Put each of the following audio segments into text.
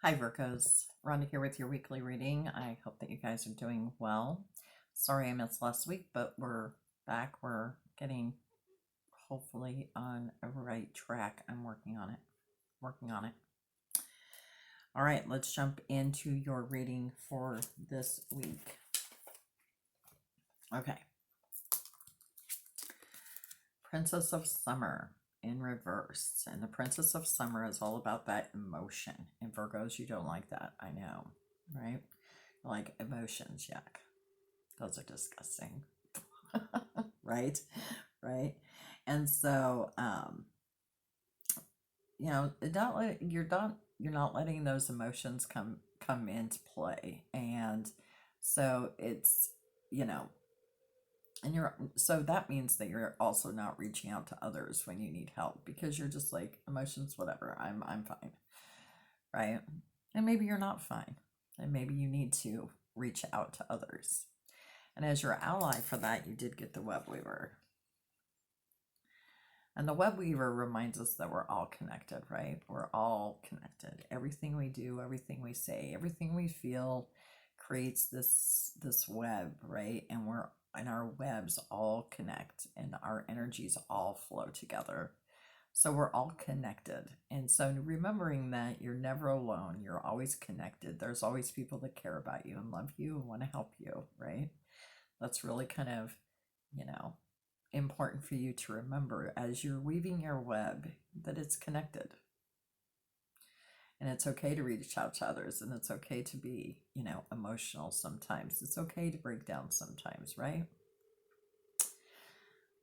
Hi Virgos, Rhonda here with your weekly reading. I hope that you guys are doing well. Sorry I missed last week, but we're back. We're getting hopefully on a right track. I'm working on it. Working on it. All right, let's jump into your reading for this week. Okay. Princess of Summer in reverse. And the Princess of Summer is all about that emotion. And Virgos, you don't like that. I know, right? Like emotions, yuck. Those are disgusting. Right? Right? And so you're not letting those emotions come into play. And so it's, you know, and so that means that you're also not reaching out to others when you need help because you're just like emotions, whatever, I'm fine, right? And maybe you're not fine, and maybe you need to reach out to others. And as your ally for that, you did get the web weaver. And the web weaver reminds us that we're all connected, right? We're all connected. Everything we do, everything we say, everything we feel creates this web, right? And our webs all connect and our energies all flow together. So we're all connected. And so remembering that you're never alone, you're always connected. There's always people that care about you and love you and want to help you, right? That's really kind of, important for you to remember as you're weaving your web that it's connected. And it's okay to reach out to others, and it's okay to be, emotional sometimes. It's okay to break down sometimes, right?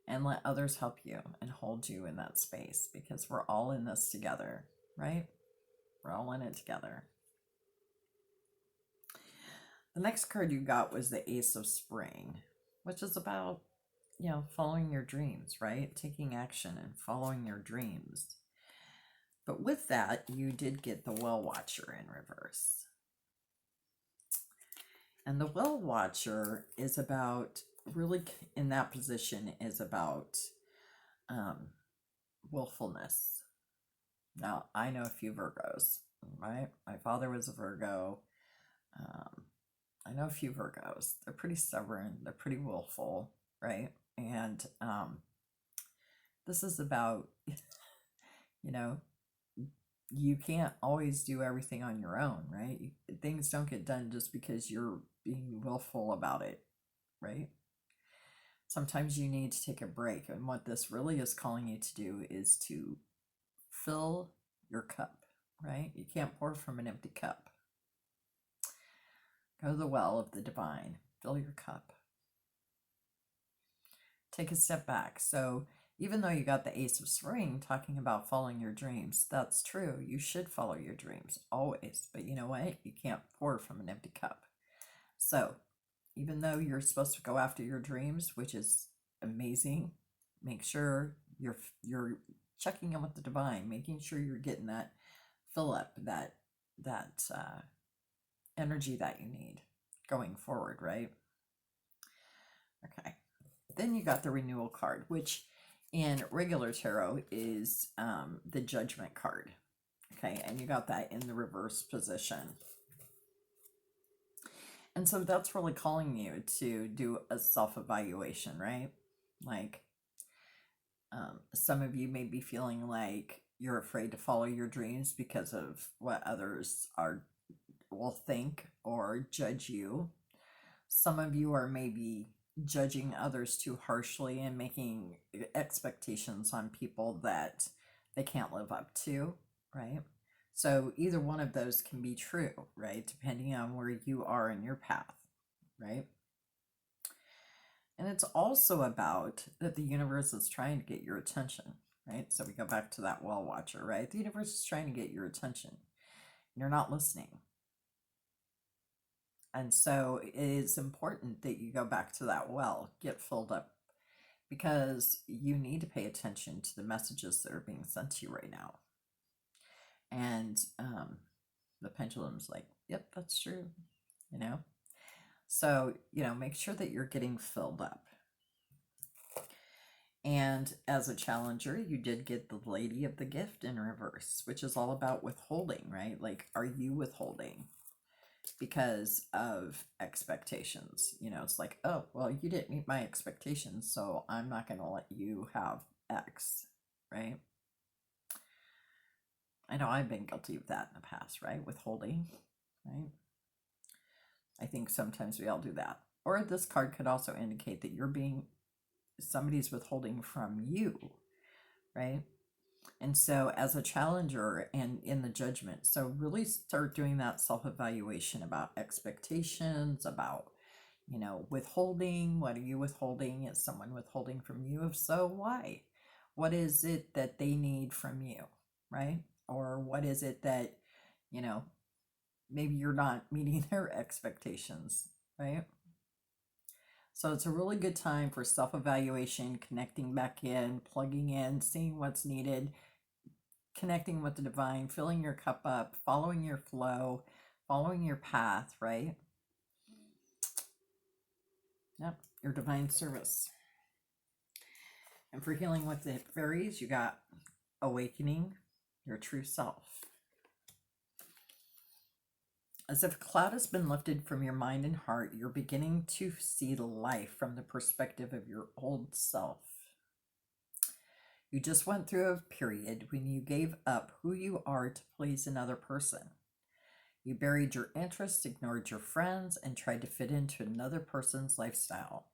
And let others help you and hold you in that space because we're all in this together, right? We're all in it together. The next card you got was the Ace of Spring, which is about, following your dreams, right? Taking action and following your dreams. But with that, you did get the Well Watcher in reverse. And the Well Watcher is about, really in that position, is about willfulness. Now, I know a few Virgos, right? My father was a Virgo. I know a few Virgos. They're pretty stubborn. They're pretty willful, right? And this is about, you can't always do everything on your own, right? Things don't get done just because you're being willful about it, right? Sometimes you need to take a break. And what this really is calling you to do is to fill your cup, right? You can't pour from an empty cup. Go to the well of the divine, fill your cup. Take a step back. So even though you got the Ace of Spring talking about following your dreams, that's true. You should follow your dreams always. But you know what? You can't pour from an empty cup. So even though you're supposed to go after your dreams, which is amazing, make sure you're checking in with the divine, making sure you're getting that fill up, that energy that you need going forward, right? Okay. Then you got the Renewal card, which in regular tarot is the Judgment card. Okay, and you got that in the reverse position. And so that's really calling you to do a self-evaluation, right? Like some of you may be feeling like you're afraid to follow your dreams because of what others will think or judge you. Some of you are maybe judging others too harshly and making expectations on people that they can't live up to, right? So either one of those can be true, right? Depending on where you are in your path, right? And it's also about that the universe is trying to get your attention, right? So we go back to that Well Watcher, right? The universe is trying to get your attention. You're not listening. And so it is important that you go back to that well, get filled up, because you need to pay attention to the messages that are being sent to you right now. And the pendulum's like, yep, that's true, So, make sure that you're getting filled up. And as a challenger, you did get the Lady of the Gift in reverse, which is all about withholding, right? Like, are you withholding because of expectations? You know, it's like, oh, well, you didn't meet my expectations, so I'm not going to let you have X, right? I know I've been guilty of that in the past, right? Withholding, right? I think sometimes we all do that. Or this card could also indicate that somebody's withholding from you, right? And so, as a challenger and in the judgment, so really start doing that self evaluation about expectations, about, withholding. What are you withholding? Is someone withholding from you? If so, why? What is it that they need from you, right? Or what is it that, you know, maybe you're not meeting their expectations, right? So it's a really good time for self evaluation, connecting back in, plugging in, seeing what's needed, connecting with the divine, filling your cup up, following your flow, following your path, right? Yep, your divine service. And for healing with the fairies, you got awakening your true self. As if a cloud has been lifted from your mind and heart, you're beginning to see life from the perspective of your old self. You just went through a period when you gave up who you are to please another person. You buried your interests, ignored your friends, and tried to fit into another person's lifestyle.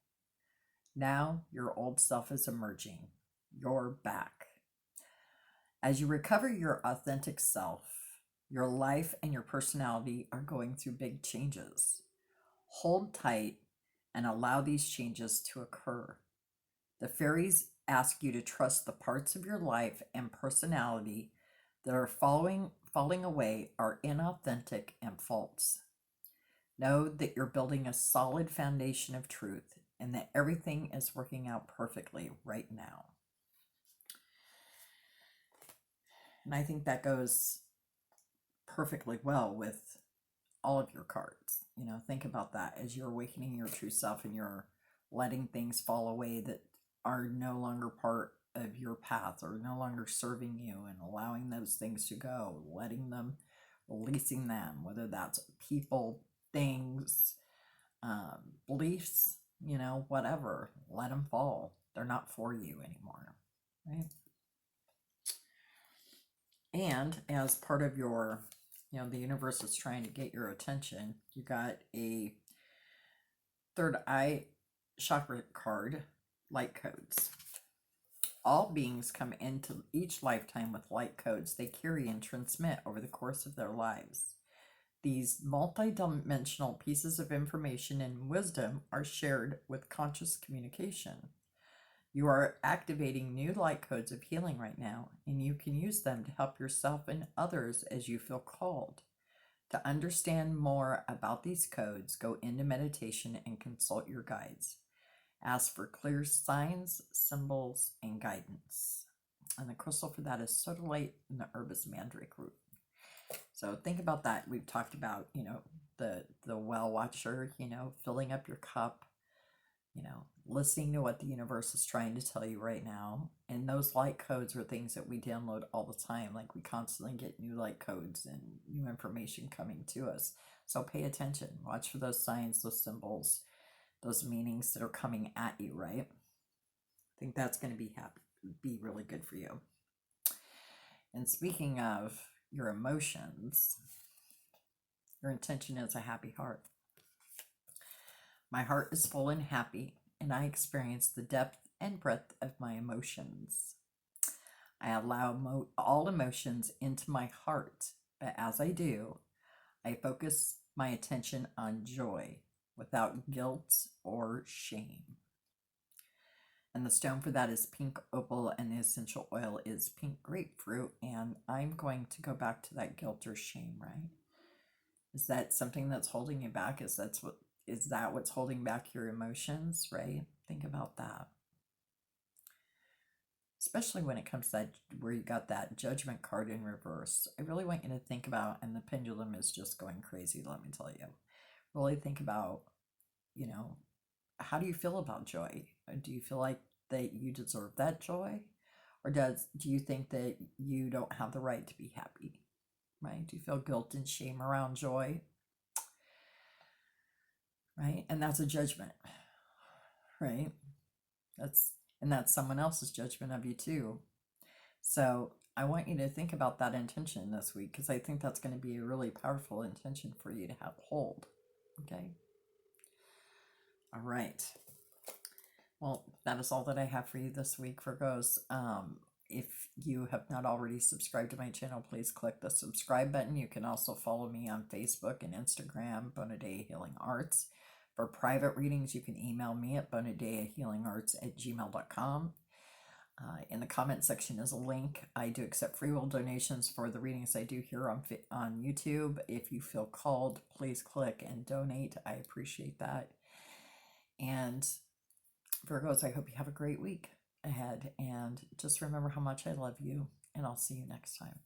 Now your old self is emerging. You're back. As you recover your authentic self, your life and your personality are going through big changes. Hold tight and allow these changes to occur. The fairies ask you to trust the parts of your life and personality that are falling away are inauthentic and false. Know that you're building a solid foundation of truth and that everything is working out perfectly right now. And I think that goes perfectly well with all of your cards. Think about that as you're awakening your true self and you're letting things fall away that are no longer part of your path or no longer serving you, and allowing those things to go, letting them, releasing them, whether that's people, things, beliefs, whatever. Let them fall. They're not for you anymore, right? And as part of your, the universe is trying to get your attention, you got a third eye chakra card, light codes. All beings come into each lifetime with light codes they carry and transmit over the course of their lives. These multidimensional pieces of information and wisdom are shared with conscious communication. You are activating new light codes of healing right now, and you can use them to help yourself and others as you feel called. To understand more about these codes, go into meditation and consult your guides. Ask for clear signs, symbols, and guidance. And the crystal for that is sodalite, and the herb is mandrake root. So think about that. We've talked about, the well watcher, filling up your cup, listening to what the universe is trying to tell you right now. And those light codes are things that we download all the time. Like, we constantly get new light codes and new information coming to us. So pay attention. Watch for those signs, those symbols, those meanings that are coming at you, right? I think that's going to be really good for you. And speaking of your emotions, your intention is a happy heart. My heart is full and happy, and I experience the depth and breadth of my emotions. I allow all emotions into my heart, but as I do, I focus my attention on joy without guilt or shame. And the stone for that is pink opal, and the essential oil is pink grapefruit. And I'm going to go back to that guilt or shame, right? Is that something that's holding you back? Is that what's holding back your emotions, right? Think about that. Especially when it comes to that, where you got that judgment card in reverse. I really want you to think about, and the pendulum is just going crazy, let me tell you. Really think about, how do you feel about joy? Do you feel like that you deserve that joy? Or do you think that you don't have the right to be happy? Right? Do you feel guilt and shame around joy? Right? And that's a judgment, right? That's someone else's judgment of you too. So I want you to think about that intention this week, because I think that's going to be a really powerful intention for you to have hold. Okay. All right. Well, that is all that I have for you this week, Virgos. If you have not already subscribed to my channel, please click the subscribe button. You can also follow me on Facebook and Instagram, Bonadea Healing Arts. For private readings, you can email me at bonadeahealingarts@gmail.com. In the comment section is a link. I do accept free will donations for the readings I do here on YouTube. If you feel called, please click and donate. I appreciate that. And Virgos, I hope you have a great week ahead. And just remember how much I love you. And I'll see you next time.